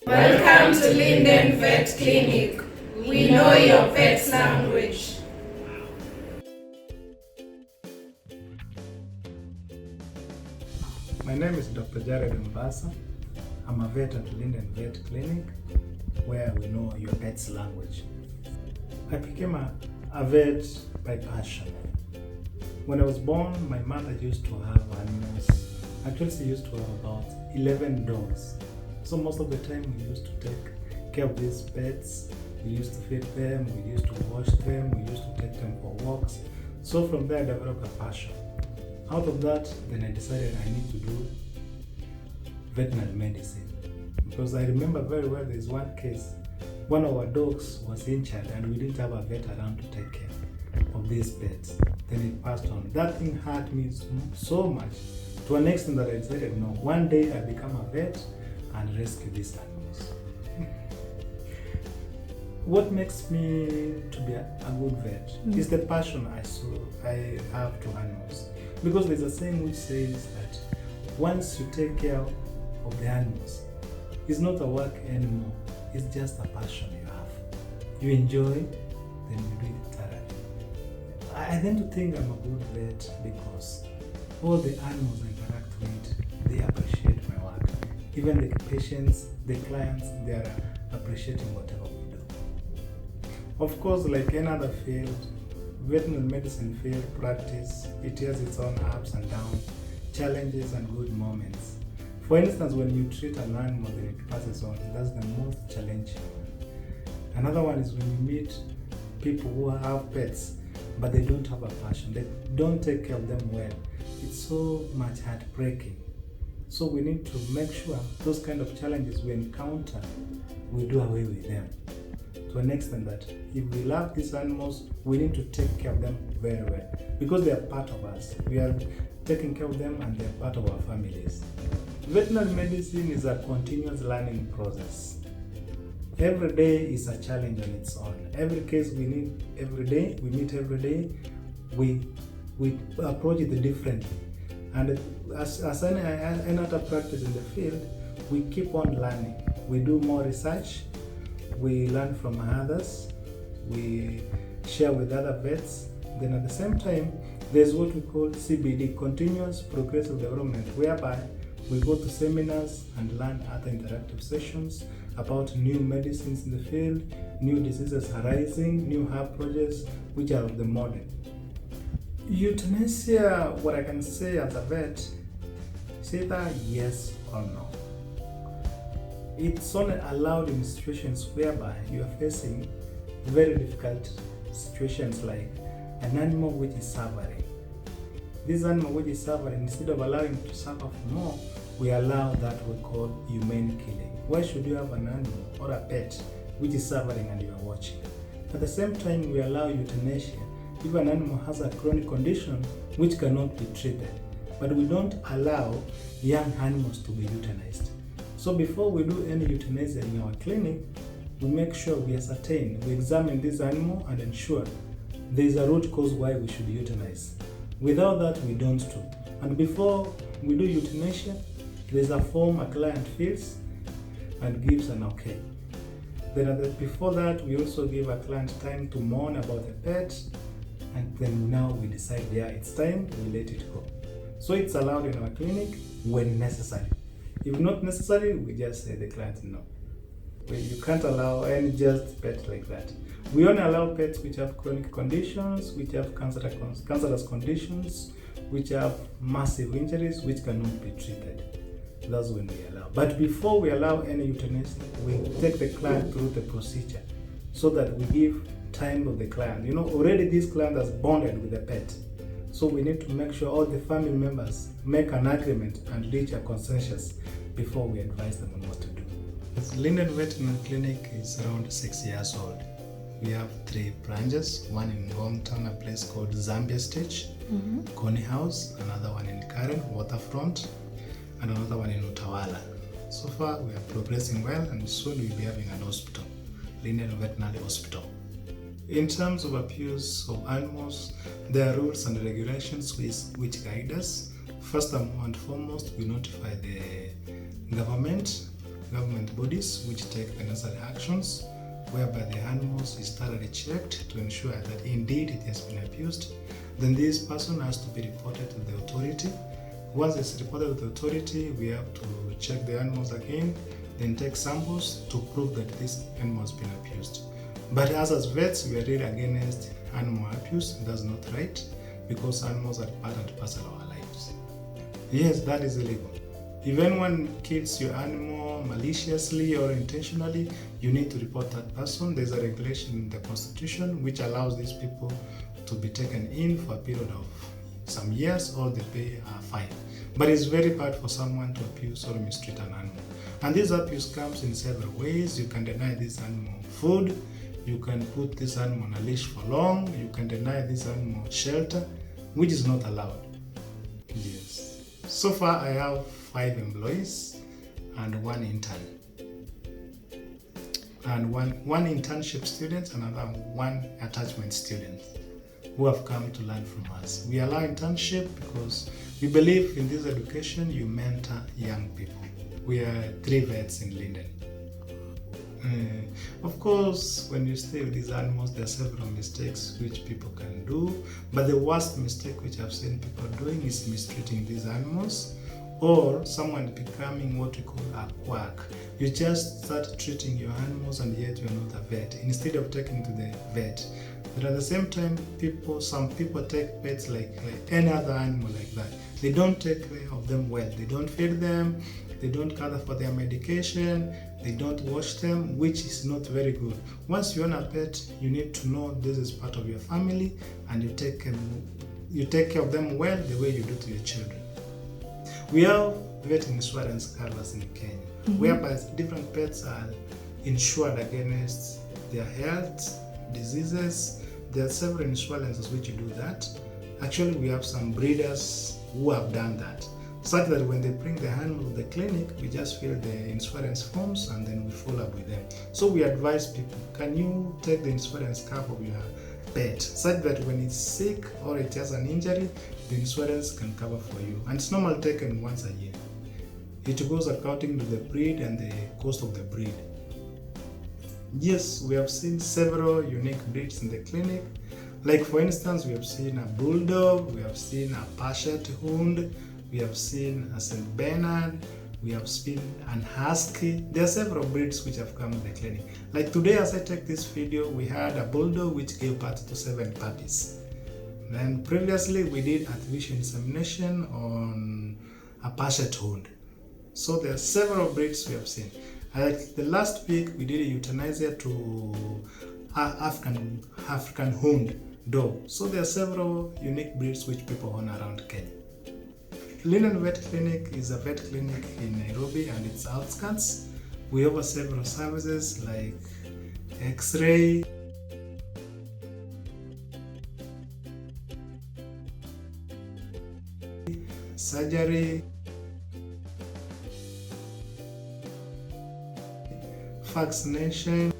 Welcome to Lynden Vet Clinic. We know your pet's language. My name is Dr. Jared Ombasa. I'm a vet at Lynden Vet Clinic, where we know your pet's language. I became a vet by passion. When I was born, my mother used to have animals. Actually, she used to have about 11 dogs. So most of the time we used to take care of these pets. We used to feed them, we used to wash them, we used to take them for walks. So from there I developed a passion. Out of that, then I decided I need to do veterinary medicine. Because I remember very well there's one case, one of our dogs was injured and we didn't have a vet around to take care of these pets. Then it passed on. That thing hurt me so much to an extent that I decided, no, one day I become a vet and rescue these animals. What makes me to be a good vet is the passion I have to animals. Because there's a saying which says that once you take care of the animals, it's not a work anymore, it's just a passion you have. You enjoy, then you do it thoroughly. I tend to think I'm a good vet because all the animals I interact with, they appreciate my work. Even the patients, the clients, they are appreciating whatever we do. Of course, like any other field, veterinary medicine field practice, it has its own ups and downs, challenges and good moments. For instance, when you treat an animal and it passes on, that's the most challenging one. Another one is when you meet people who have pets, but they don't have a passion, they don't take care of them well. It's so much heartbreaking. So we need to make sure those kind of challenges we encounter, we do away with them. To an extent that if we love these animals, we need to take care of them very well because they are part of us. We are taking care of them and they are part of our families. Veterinary medicine is a continuous learning process. Every day is a challenge on its own. Every case we meet every day, we approach it differently. And as any other practice in the field, we keep on learning. We do more research, we learn from others, we share with other vets. Then at the same time, there's what we call CBD, Continuous Progressive Development, whereby we go to seminars and learn other interactive sessions about new medicines in the field, new diseases arising, new herb projects which are of the modern. Euthanasia, what I can say as a vet, is either yes or no. It's only allowed in situations whereby you are facing very difficult situations like an animal which is suffering. This animal which is suffering, instead of allowing it to suffer for more, we allow that we call humane killing. Why should you have an animal or a pet which is suffering and you are watching? At the same time, we allow euthanasia if an animal has a chronic condition which cannot be treated. But we don't allow young animals to be euthanized. So before we do any euthanasia in our clinic, we make sure we ascertain, we examine this animal and ensure there is a root cause why we should euthanize. Without that, we don't do. And before we do euthanasia, there's a form a client fills and gives an okay. Then before that, we also give a client time to mourn about the pet, and then now we decide, yeah, it's time, we let it go. So it's allowed in our clinic when necessary. If not necessary, we just say the client no. You can't allow any just pet like that. We only allow pets which have chronic conditions, which have cancerous conditions, which have massive injuries which cannot be treated. That's when we allow. But before we allow any euthanasia, we take the client through the procedure so that we give time of the client. Already this client has bonded with the pet. So we need to make sure all the family members make an agreement and reach a consensus before we advise them on what to do. Lynden Vet Clinic is around 6 years old. We have 3 branches, one in hometown, a place called Zambia Stage, Coney House, another one in Karen, Waterfront, and another one in Utawala. So far we are progressing well, and soon we'll be having an hospital, Lynden Veterinary Hospital. In terms of abuse of animals, there are rules and regulations which guide us. First and foremost, we notify the government. government bodies which take the necessary actions, whereby the animals is thoroughly checked to ensure that indeed it has been abused. Then this person has to be reported to the authority. Once it's reported to the authority, we have to check the animals again, then take samples to prove that this animal has been abused. But as vets, we are really against animal abuse. That's not right, because animals are part and parcel of our lives. Yes, that is illegal. If anyone kills your animal maliciously or intentionally, you need to report that person. There's a regulation in the Constitution which allows these people to be taken in for a period of some years, or they pay a fine. But it's very bad for someone to abuse or mistreat an animal. And this abuse comes in several ways. You can deny this animal food, you can put this animal on a leash for long, you can deny this animal shelter, which is not allowed. Yes. So far I have 5 employees and 1 intern. And one internship student and another 1 attachment student who have come to learn from us. We allow internship because we believe in this education you mentor young people. We are 3 vets in Lynden. Of course, when you stay with these animals, there are several mistakes which people can do, but the worst mistake which I've seen people doing is mistreating these animals, or someone becoming what we call a quack. You just start treating your animals and yet you're not a vet, instead of taking to the vet. But at the same time, some people take pets like any other animal like that. They don't take care of them well. They don't feed them, they don't gather for their medication, they don't wash them, which is not very good. Once you own a pet, you need to know this is part of your family, and you take care of them well the way you do to your children. We have vet insurance covers in Kenya, whereby different pets are insured against their health, diseases. There are several insurances which do that. Actually, we have some breeders who have done that, such that when they bring the animal to the clinic, we just fill the insurance forms and then we follow up with them. So we advise people, can you take the insurance cover of your pet, such that when it's sick or it has an injury, the insurance can cover for you. And it's normally taken once a year. It goes according to the breed and the cost of the breed. Yes, we have seen several unique breeds in the clinic. Like for instance, we have seen a bulldog, we have seen a Persian hound, we have seen a St. Bernard, we have seen an husky. There are several breeds which have come to the clinic. Like today, as I take this video, we had a bulldog which gave birth to 7 puppies. Then previously, we did artificial insemination on a Persian hound. So there are several breeds we have seen. Like the last week, we did a euthanasia to African hound dog. So there are several unique breeds which people own around Kenya. Lynden Vet Clinic is a vet clinic in Nairobi and its outskirts. We offer several services like X-ray, surgery, vaccination,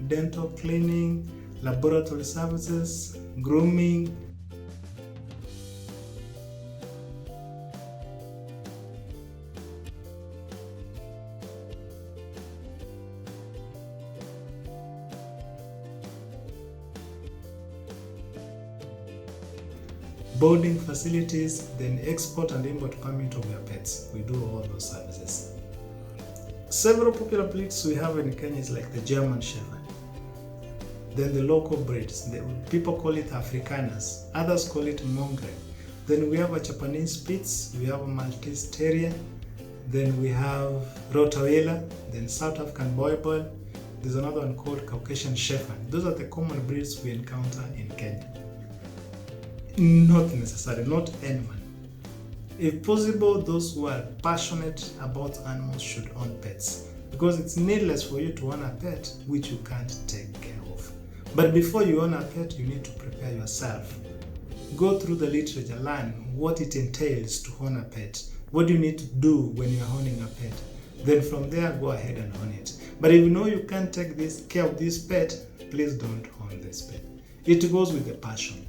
dental cleaning, laboratory services, grooming, boarding facilities, then export and import permit of your pets. We do all those services. Several popular breeds we have in Kenya is like the German Shepherd. Then the local breeds, people call it Afrikaners, others call it mongrel. Then we have a Japanese Spitz, we have a Maltese Terrier, then we have Rottweiler, then South African Boerboel. There's another one called Caucasian Shepherd. Those are the common breeds we encounter in Kenya. Not necessary, not anyone. If possible, those who are passionate about animals should own pets, because it's needless for you to own a pet which you can't take care of. But before you own a pet, you need to prepare yourself Go through the literature, learn what it entails to own a pet. What do you need to do when you're owning a pet? Then from there, go ahead and own it. But if you know you can't take care of this pet, please don't own this pet. It goes with the passion.